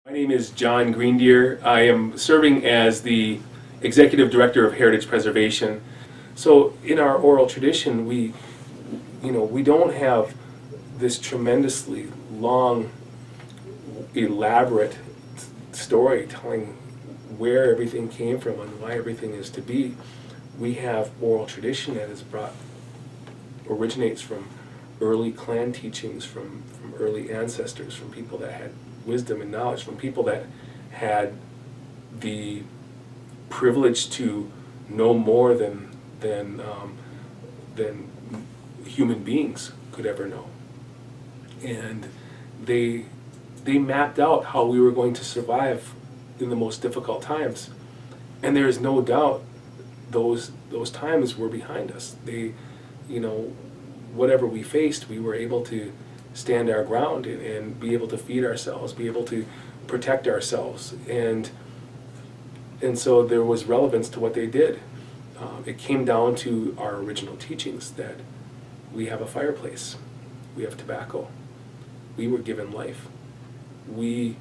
My name is John Greendeer. I am serving as the Executive Director of Heritage Preservation. So in our oral tradition, we don't have this tremendously long, elaborate story telling where everything came from and why everything is to be. We have oral tradition that originates from early clan teachings, from early ancestors, from people that had wisdom and knowledge, from people that had the privilege to know more than human beings could ever know. And they mapped out how we were going to survive in the most difficult times. And there is no doubt those times were behind us. Whatever we faced, we were able to stand our ground and be able to feed ourselves, be able to protect ourselves. And so there was relevance to what they did. It came down to our original teachings that we have a fireplace, we have tobacco, we were given life. We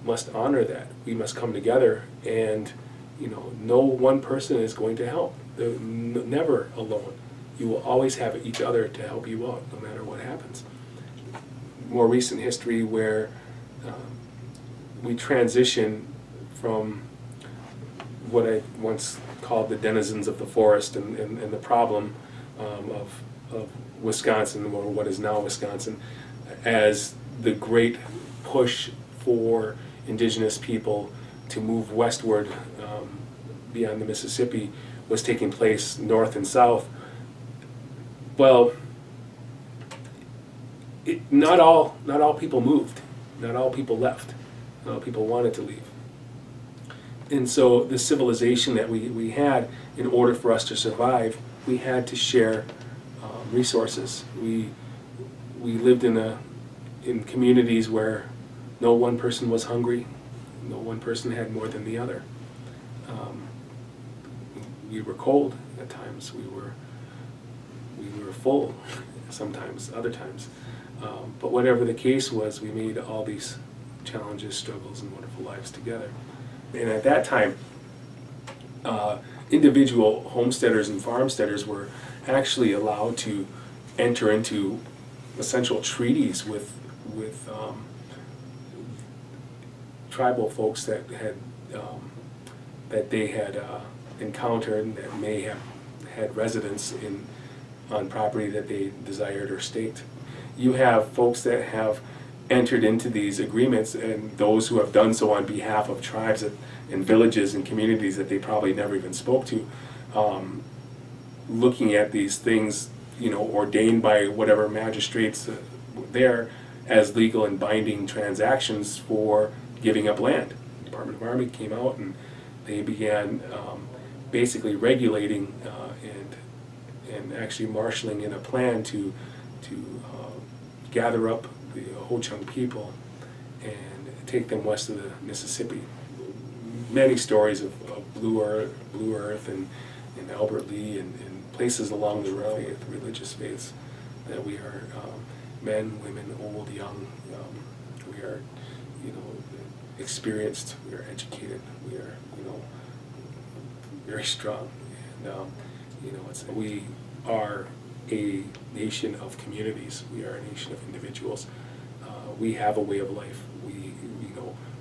must honor that. We must come together, and no one person is going to help. They're never alone. You will always have each other to help you out, no matter what happens. More recent history where we transition from what I once called the denizens of the forest and the problem of Wisconsin, or what is now Wisconsin, as the great push for indigenous people to move westward beyond the Mississippi was taking place north and south. Well, not all people moved, not all people left, not all people wanted to leave. And so the civilization that we had, in order for us to survive, we had to share resources. We lived in communities where no one person was hungry, no one person had more than the other. We were cold at times. We were full sometimes, other times. But whatever the case was, we made all these challenges, struggles, and wonderful lives together. And at that time, individual homesteaders and farmsteaders were actually allowed to enter into essential treaties with tribal folks that they had encountered, and that may have had residence on property that they desired or staked. You have folks that have entered into these agreements, and those who have done so on behalf of tribes and villages and communities that they probably never even spoke to, looking at these things, ordained by whatever magistrates there as legal and binding transactions for giving up land. The Department of Army came out and they began basically regulating and actually marshaling in a plan to gather up the Ho-Chunk people and take them west of the Mississippi. Many stories of Blue Earth and Albert Lea and places along the railway, the religious faiths, that we are men, women, old, young. We are, experienced. We are educated. We are, very strong. And we are a nation of communities. We are a nation of individuals. We have a way of life.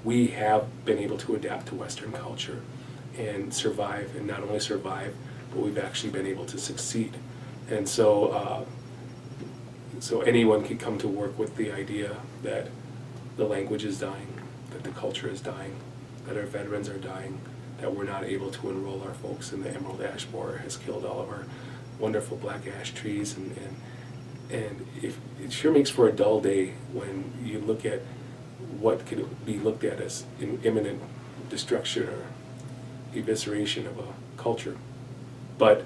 We have been able to adapt to Western culture and survive, and not only survive, but we've actually been able to succeed. And so anyone can come to work with the idea that the language is dying, that the culture is dying, that our veterans are dying, that we're not able to enroll our folks, and the emerald ash borer has killed all of our wonderful black ash trees, and it sure makes for a dull day when you look at what could be looked at as imminent destruction or evisceration of a culture. But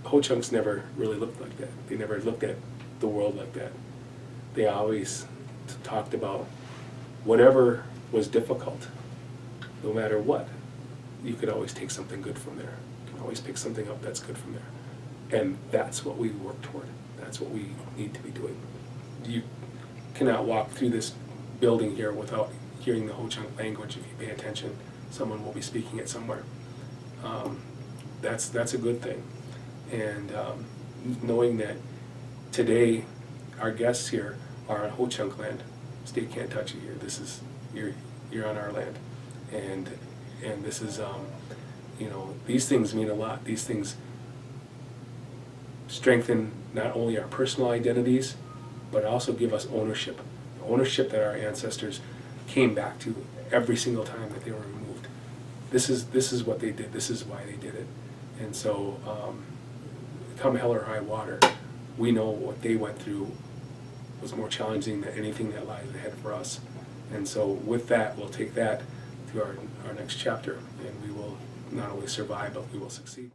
Ho-Chunks never really looked like that. They never looked at the world like that. They always talked about whatever was difficult, no matter what, you could always take something good from there. You can always pick something up that's good from there. And that's what we work toward. That's what we need to be doing. You cannot walk through this building here without hearing the Ho-Chunk language. If you pay attention, someone will be speaking it somewhere. That's a good thing. And knowing that today our guests here are on Ho-Chunk land, state can't touch you here. This is you're on our land, and this is you know, these things mean a lot. These things strengthen not only our personal identities, but also give us ownership. Ownership that our ancestors came back to every single time that they were removed. This is what they did. This is why they did it. And so, come hell or high water, we know what they went through was more challenging than anything that lies ahead for us. And so with that, we'll take that to our next chapter, and we will not only survive, but we will succeed.